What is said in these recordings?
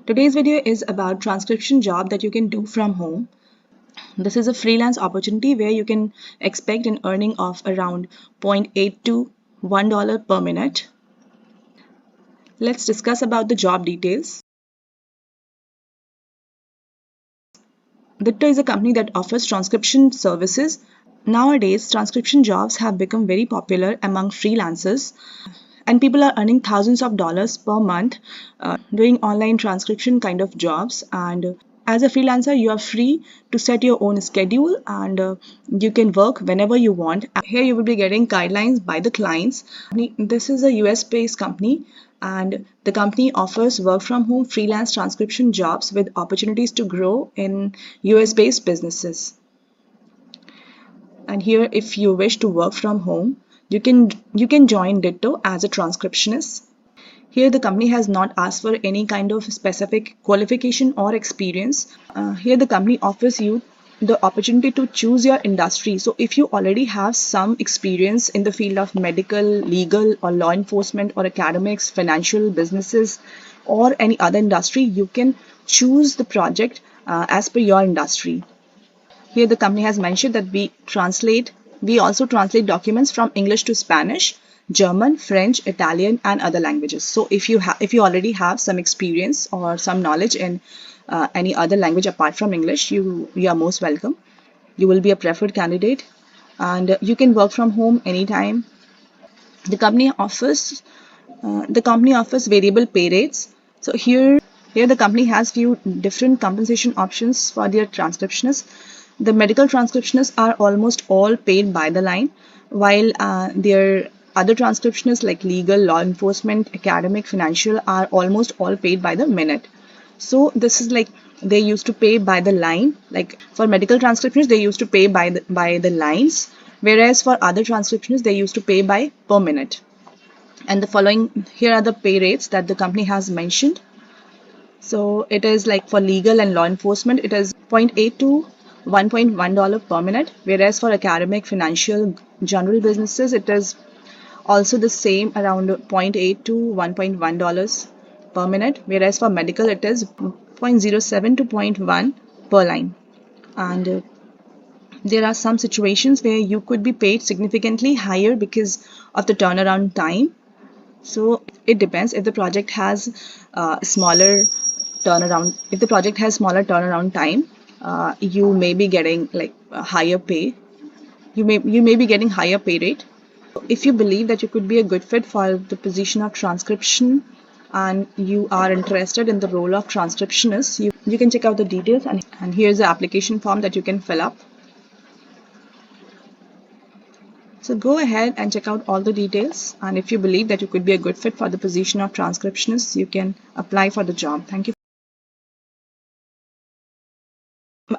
Today's video is about transcription job that you can do from home. This is a freelance opportunity where you can expect an earning of around 0.8 to $1 per minute. Let's discuss about the job details. Ditto is a company that offers transcription services. Nowadays, transcription jobs have become very popular among freelancers, and people are earning thousands of dollars per month doing online transcription kind of jobs. And as a freelancer, you are free to set your own schedule, and you can work whenever you want. Here you will be getting guidelines by the clients. This is a US based company, and the company offers work from home freelance transcription jobs with opportunities to grow in US based businesses. And here, if you wish to work from home, you can join Ditto as a transcriptionist. Here the company has not asked for any kind of specific qualification or experience. Here the company offers you the opportunity to choose your industry. So if you already have some experience in the field of medical, legal, or law enforcement, or academics, financial, businesses, or any other industry, you can choose the project as per your industry. Here the company has mentioned that we also translate documents from English to Spanish, German, French, Italian, and other languages. So if you already have some experience or some knowledge in any other language apart from English, you are most welcome. You will be a preferred candidate, and you can work from home anytime. The company offers variable pay rates. So here the company has few different compensation options for their transcriptionists. The medical transcriptionists are almost all paid by the line, while their other transcriptionists like legal, law enforcement, academic, financial are almost all paid by the minute. So this is like they used to pay by the line. Like for medical transcriptionists, they used to pay by the lines, whereas for other transcriptionists, they used to pay by per minute. And the following here are the pay rates that the company has mentioned. So it is like for legal and law enforcement, it is 0.8 to $1.1 per minute, whereas for academic, financial, general businesses, it is also the same, around 0.8 to $1.1 per minute, whereas for medical, it is 0.07 to 0.1 per line. And there are some situations where you could be paid significantly higher because of the turnaround time. So it depends. If the project has smaller turnaround time, you may be getting like a higher pay. You may be getting higher pay rate. If you believe that you could be a good fit for the position of transcription and you are interested in the role of transcriptionist, you can check out the details, and here's the application form that you can fill up. So go ahead and check out all the details, and if you believe that you could be a good fit for the position of transcriptionist, you can apply for the job. Thank you.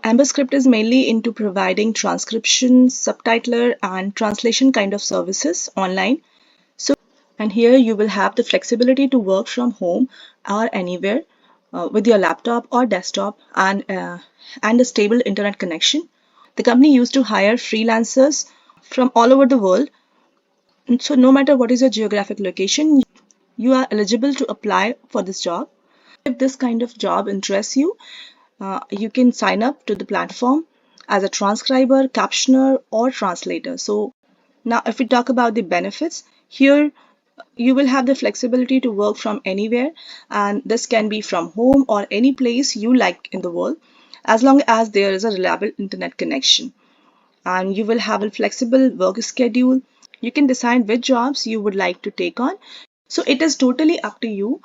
Amberscript is mainly into providing transcription, subtitler, and translation kind of services online. And here you will have the flexibility to work from home or anywhere with your laptop or desktop, and a stable internet connection. The company used to hire freelancers from all over the world. So no matter what is your geographic location, you are eligible to apply for this job. If this kind of job interests you, you can sign up to the platform as a transcriber, captioner, or translator. So now if we talk about the benefits, here you will have the flexibility to work from anywhere, and this can be from home or any place you like in the world, as long as there is a reliable internet connection. And you will have a flexible work schedule. You can decide which jobs you would like to take on. So it is totally up to you.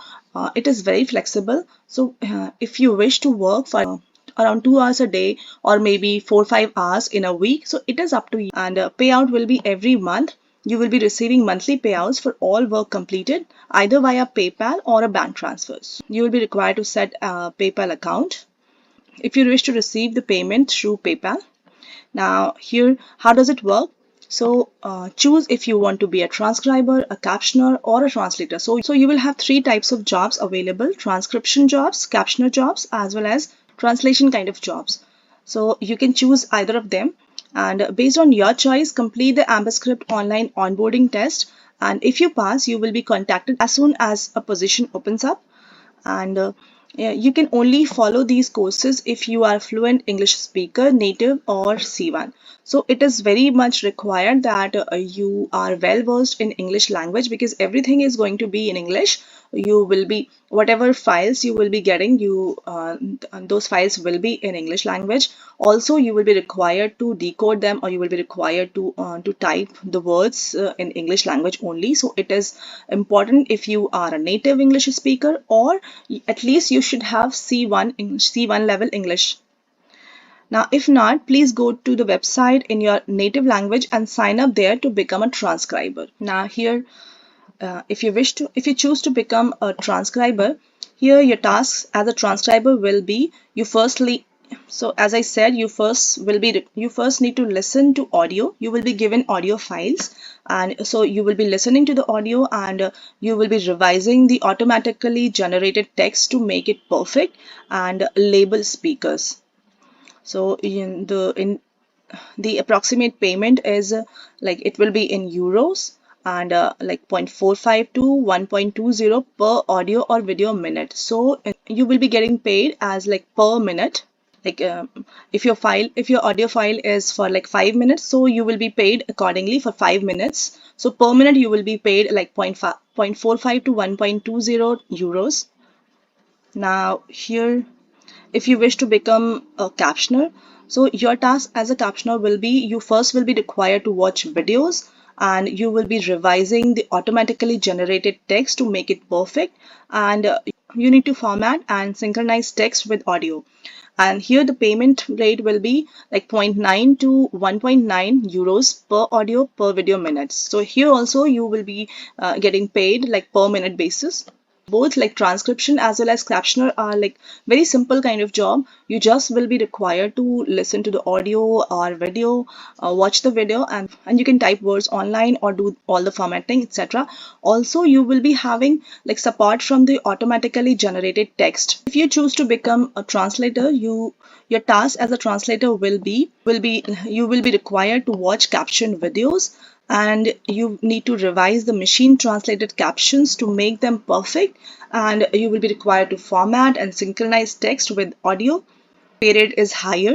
It is very flexible. So if you wish to work for around 2 hours a day, or maybe 4-5 hours in a week, so it is up to you. And payout will be every month. You will be receiving monthly payouts for all work completed, either via PayPal or a bank transfers. You will be required to set a PayPal account if you wish to receive the payment through PayPal. Now here, how does it work? So choose if you want to be a transcriber, a captioner, or a translator. So you will have 3 types of jobs available: transcription jobs, captioner jobs, as well as translation kind of jobs. So you can choose either of them, and based on your choice, complete the Amberscript online onboarding test. And if you pass, you will be contacted as soon as a position opens up. And You can only follow these courses if you are fluent English speaker, native or C1. So it is very much required that you are well versed in English language, because everything is going to be in English. You will be, whatever files you will be getting, those files will be in English language. Also, you will be required to decode them, or you will be required to type the words in English language only. So it is important if you are a native English speaker, or at least you should have C1 C1 level English. Now, if not, please go to the website in your native language and sign up there to become a transcriber. Now, here, if you choose to become a transcriber, here your tasks as a transcriber will be, so as I said, you first need to listen to audio. You will be given audio files, and so you will be listening to the audio, and you will be revising the automatically generated text to make it perfect and label speakers. So the approximate payment is like it will be in euros, and like 0.45 to 1.20 per audio or video minute. So you will be getting paid as like per minute. Like if your audio file is for like 5 minutes, so you will be paid accordingly for 5 minutes. So per minute you will be paid like 0.45 to 1.20 euros. Now here, if you wish to become a captioner, so your task as a captioner will be, you first will be required to watch videos, and you will be revising the automatically generated text to make it perfect, and you need to format and synchronize text with audio. And here the payment rate will be like 0.9 to 1.9 euros per audio per video minutes. So here also you will be getting paid like per minute basis. Both like transcription as well as captioner are like very simple kind of job. You just will be required to listen to the audio or video, watch the video, and you can type words online or do all the formatting, etc. Also, you will be having like support from the automatically generated text. If you choose to become a translator, your task as a translator will be you will be required to watch caption videos, and you need to revise the machine translated captions to make them perfect, and you will be required to format and synchronize text with audio. Pay rate is higher.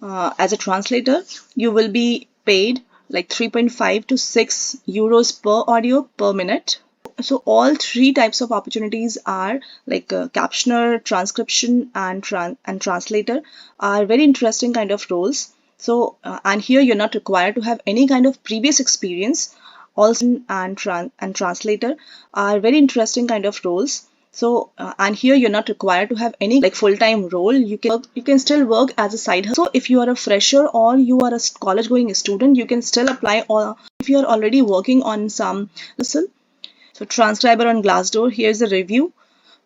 As a translator, you will be paid like 3.5 to 6 euros per audio per minute. So all three types of opportunities are like captioner, transcription, and translator are very interesting kind of roles. So and here you're not required to have any kind of previous experience. Also, and translator are very interesting kind of roles. So and here you're not required to have any like full-time role. You can still work as a side hustle. So if you are a fresher or you are a college going student, you can still apply, or if you are already working on some hustle. So transcriber on Glassdoor, here's a review.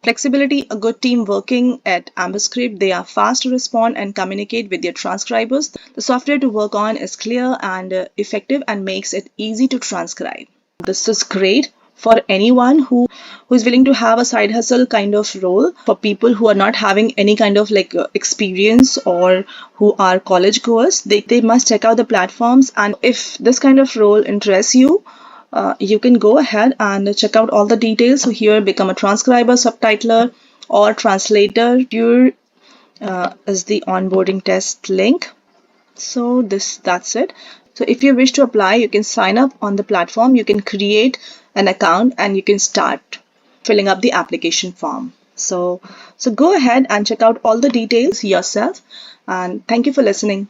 Flexibility, a good team working at Amberscript. They are fast to respond and communicate with their transcribers. The software to work on is clear and effective and makes it easy to transcribe. This is great for anyone who is willing to have a side hustle kind of role. For people who are not having any kind of like experience, or who are college goers, they must check out the platforms. And if this kind of role interests you, you can go ahead and check out all the details. So here, become a transcriber, subtitler, or translator. Here is the onboarding test link. So that's it. So if you wish to apply, you can sign up on the platform, you can create an account, and you can start filling up the application form. So go ahead and check out all the details yourself, and thank you for listening.